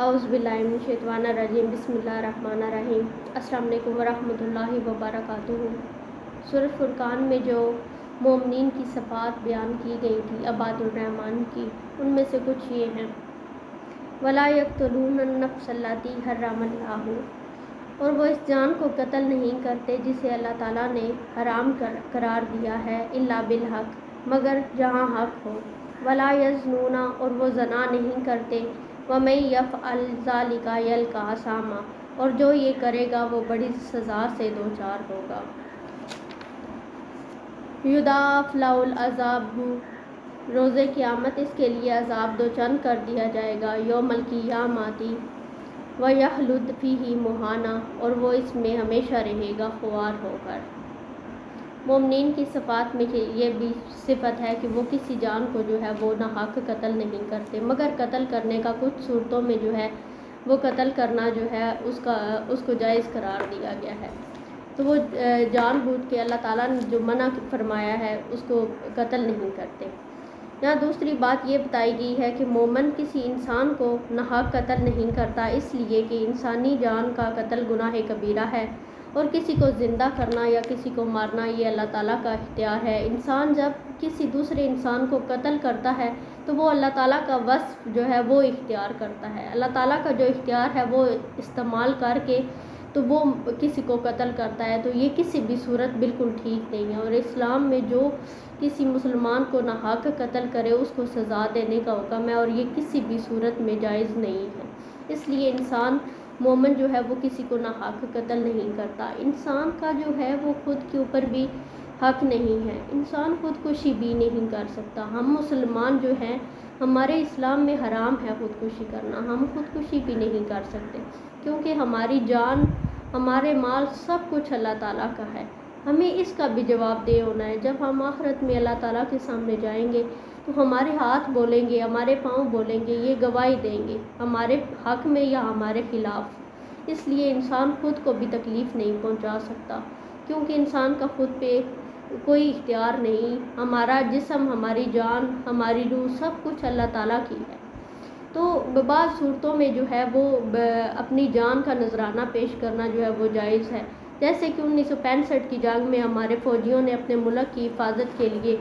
اعوذ باللہ من الشیطان الرجیم بسم اللہ الرحمن الرحیم۔ السلام علیکم ورحمۃ اللہ وبرکاتہ۔ سورۃ فرقان میں جو مومنین کی صفات بیان کی گئی تھی عباد الرحمن کی، ان میں سے کچھ یہ ہیں: وَلَا يَقْتُلُونَ النَّفْسَ الَّتِي حَرَّمَ اللَّهُ، اور وہ اس جان کو قتل نہیں کرتے جسے اللہ تعالیٰ نے حرام قرار دیا ہے، الا بالحق، مگر جہاں حق ہو۔ وَلَا يَزْنُونَ، اور وہ زنا نہیں کرتے۔ وَمَن يَفْعَلْ ذَلِكَ يَلْقَ أَثَامًا، اور جو یہ کرے گا وہ بڑی سزا سے دوچار ہوگا۔ یُضَاعَفْ لَهُ الْعَذَابُ، روز قیامت اس کے لیے عذاب دوچند کر دیا جائے گا۔ یوم القیامۃ وَيَخْلُدْ فِيهِ مُہَانًا، اور وہ اس میں ہمیشہ رہے گا خوار ہو کر۔ مومنین کی صفات میں یہ بھی صفت ہے کہ وہ کسی جان کو جو ہے وہ ناحق قتل نہیں کرتے، مگر قتل کرنے کا کچھ صورتوں میں جو ہے وہ قتل کرنا جو ہے اس کو جائز قرار دیا گیا ہے۔ تو وہ جان بوجھ کے اللہ تعالیٰ نے جو منع فرمایا ہے اس کو قتل نہیں کرتے۔ یہاں دوسری بات یہ بتائی گئی ہے کہ مومن کسی انسان کو ناحق قتل نہیں کرتا، اس لیے کہ انسانی جان کا قتل گناہ کبیرہ ہے، اور کسی کو زندہ کرنا یا کسی کو مارنا یہ اللہ تعالیٰ کا اختیار ہے۔ انسان جب کسی دوسرے انسان کو قتل کرتا ہے تو وہ اللہ تعالیٰ کا وصف جو ہے وہ اختیار کرتا ہے۔ اللہ تعالیٰ کا جو اختیار ہے وہ استعمال کر کے تو وہ کسی کو قتل کرتا ہے، تو یہ کسی بھی صورت بالکل ٹھیک نہیں ہے، اور اسلام میں جو کسی مسلمان کو ناحق قتل کرے اس کو سزا دینے کا حکم ہے، اور یہ کسی بھی صورت میں جائز نہیں ہے۔ اس لیے انسان مومن جو ہے وہ کسی کو ناحق قتل نہیں کرتا۔ انسان کا جو ہے وہ خود کے اوپر بھی حق نہیں ہے، انسان خودکشی بھی نہیں کر سکتا۔ ہم مسلمان جو ہیں، ہمارے اسلام میں حرام ہے خودکشی کرنا، ہم خودکشی بھی نہیں کر سکتے، کیونکہ ہماری جان، ہمارے مال، سب کچھ اللہ تعالیٰ کا ہے۔ ہمیں اس کا بھی جواب دہ ہونا ہے۔ جب ہم آخرت میں اللہ تعالیٰ کے سامنے جائیں گے تو ہمارے ہاتھ بولیں گے، ہمارے پاؤں بولیں گے، یہ گواہی دیں گے ہمارے حق میں یا ہمارے خلاف۔ اس لیے انسان خود کو بھی تکلیف نہیں پہنچا سکتا، کیونکہ انسان کا خود پہ کوئی اختیار نہیں۔ ہمارا جسم، ہماری جان، ہماری روح، سب کچھ اللہ تعالیٰ کی ہے۔ تو بعض صورتوں میں جو ہے وہ اپنی جان کا نذرانہ پیش کرنا جو ہے وہ جائز ہے، جیسے کہ 1965 کی جنگ میں ہمارے فوجیوں نے اپنے ملک کی حفاظت کے لیے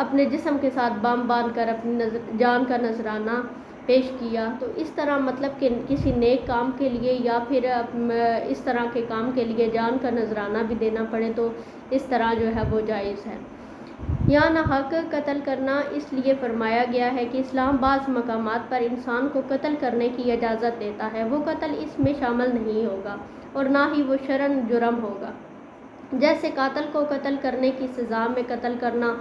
اپنے جسم کے ساتھ بم باندھ کر اپنی جان کا نذرانہ پیش کیا۔ تو اس طرح مطلب کہ کسی نیک کام کے لیے یا پھر اس طرح کے کام کے لیے جان کا نذرانہ بھی دینا پڑے تو اس طرح جو ہے وہ جائز ہے۔ یہاں ناحق قتل کرنا اس لیے فرمایا گیا ہے کہ اسلام بعض مقامات پر انسان کو قتل کرنے کی اجازت دیتا ہے، وہ قتل اس میں شامل نہیں ہوگا اور نہ ہی وہ شرعاً جرم ہوگا، جیسے قاتل کو قتل کرنے کی سزا میں قتل کرنا،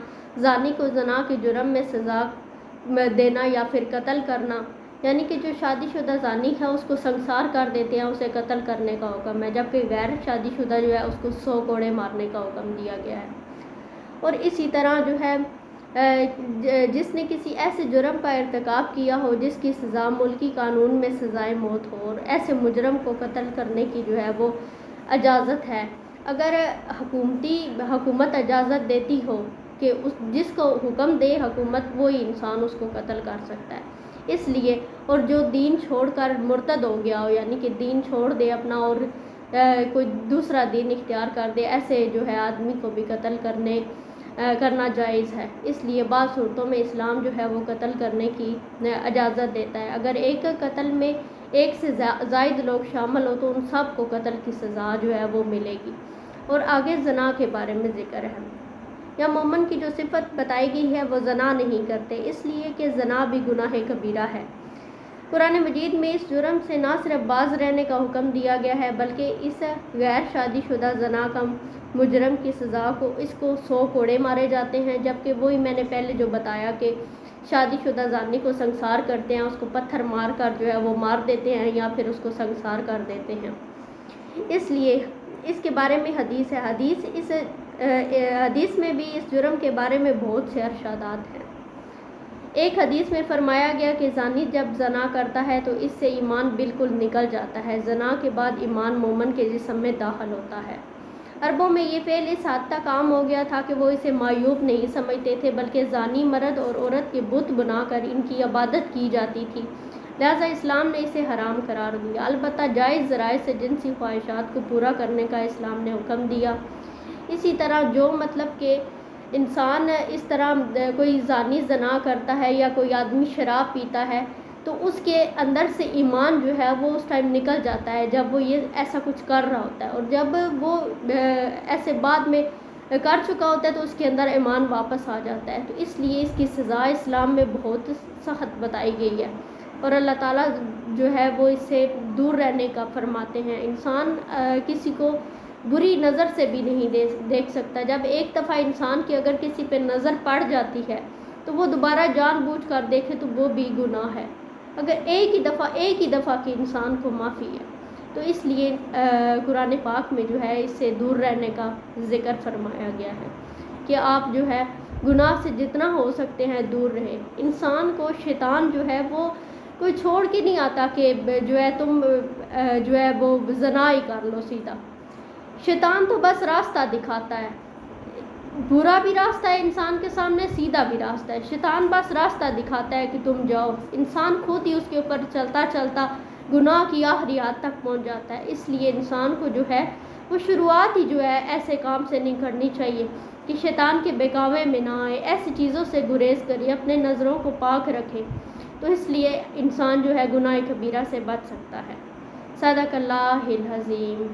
زانی کو زنا کے جرم میں سزا دینا یا پھر قتل کرنا، یعنی کہ جو شادی شدہ زانی ہے اس کو سنسار کر دیتے ہیں، اسے قتل کرنے کا حکم ہے، جبکہ غیر شادی شدہ جو ہے اس کو 100 کوڑے مارنے کا حکم دیا گیا ہے۔ اور اسی طرح جو ہے جس نے کسی ایسے جرم کا ارتکاب کیا ہو جس کی سزا ملکی قانون میں سزائے موت ہو، اور ایسے مجرم کو قتل کرنے کی جو ہے وہ اجازت ہے، اگر حکومت اجازت دیتی ہو کہ جس کو حکم دے حکومت وہی انسان اس کو قتل کر سکتا ہے۔ اس لیے اور جو دین چھوڑ کر مرتد ہو گیا ہو، یعنی کہ دین چھوڑ دے اپنا اور کوئی دوسرا دین اختیار کر دے، ایسے جو ہے آدمی کو بھی قتل کرنا جائز ہے۔ اس لیے بعض صورتوں میں اسلام جو ہے وہ قتل کرنے کی اجازت دیتا ہے۔ اگر ایک قتل میں ایک سے زائد لوگ شامل ہو تو ان سب کو قتل کی سزا جو ہے وہ ملے گی۔ اور آگے زنا کے بارے میں ذکر ہے۔ یا مومن کی جو صفت بتائی گئی ہے وہ زنا نہیں کرتے، اس لیے کہ زنا بھی گناہ کبیرہ ہے۔ قرآن مجید میں اس جرم سے نہ صرف باز رہنے کا حکم دیا گیا ہے بلکہ اس غیر شادی شدہ زنا کا مجرم کی سزا کو 100 کوڑے مارے جاتے ہیں، جبکہ وہی میں نے پہلے جو بتایا کہ شادی شدہ زانی کو سنسار کرتے ہیں، اس کو پتھر مار کر جو ہے وہ مار دیتے ہیں یا پھر اس کو سنسار کر دیتے ہیں۔ اس لیے اس کے بارے میں حدیث ہے، حدیث میں بھی اس جرم کے بارے میں بہت سے ارشادات ہیں۔ ایک حدیث میں فرمایا گیا کہ زانی جب زنا کرتا ہے تو اس سے ایمان بالکل نکل جاتا ہے، زنا کے بعد ایمان مومن کے جسم میں داخل ہوتا ہے۔ عربوں میں یہ فعل اس حد تک عام ہو گیا تھا کہ وہ اسے معیوب نہیں سمجھتے تھے، بلکہ زانی مرد اور عورت کے بت بنا کر ان کی عبادت کی جاتی تھی۔ لہٰذا اسلام نے اسے حرام قرار دیا۔ البتہ جائز ذرائع سے جنسی خواہشات کو پورا کرنے کا اسلام نے حکم دیا۔ اسی طرح جو مطلب کہ انسان اس طرح کوئی زانی زنا کرتا ہے یا کوئی آدمی شراب پیتا ہے تو اس کے اندر سے ایمان جو ہے وہ اس ٹائم نکل جاتا ہے جب وہ یہ ایسا کچھ کر رہا ہوتا ہے، اور جب وہ ایسے بعد میں کر چکا ہوتا ہے تو اس کے اندر ایمان واپس آ جاتا ہے۔ تو اس لیے اس کی سزا اسلام میں بہت سخت بتائی گئی ہے، اور اللہ تعالیٰ جو ہے وہ اس سے دور رہنے کا فرماتے ہیں۔ انسان کسی کو بری نظر سے بھی نہیں دیکھ سکتا۔ جب ایک دفعہ انسان کی اگر کسی پہ نظر پڑ جاتی ہے تو وہ دوبارہ جان بوجھ کر دیکھے تو وہ بھی گناہ ہے، اگر ایک ہی دفعہ کی انسان کو معافی ہے۔ تو اس لیے قرآن پاک میں جو ہے اس سے دور رہنے کا ذکر فرمایا گیا ہے کہ آپ جو ہے گناہ سے جتنا ہو سکتے ہیں دور رہیں۔ انسان کو شیطان جو ہے وہ کوئی چھوڑ کے نہیں آتا کہ جو ہے تم جو ہے وہ زنا ہی کر لو سیدھا۔ شیطان تو بس راستہ دکھاتا ہے، برا بھی راستہ ہے انسان کے سامنے، سیدھا بھی راستہ ہے۔ شیطان بس راستہ دکھاتا ہے کہ تم جاؤ، انسان خود ہی اس کے اوپر چلتا چلتا گناہ کی آخری حد تک پہنچ جاتا ہے۔ اس لیے انسان کو جو ہے وہ شروعات ہی جو ہے ایسے کام سے نہیں کرنی چاہیے کہ شیطان کے بہکاوے میں نہ آئے، ایسی چیزوں سے گریز کرے، اپنے نظروں کو پاک رکھے، تو اس لیے انسان جو ہے گناہ کبیرہ سے بچ سکتا ہے۔ صدق اللہ العظیم۔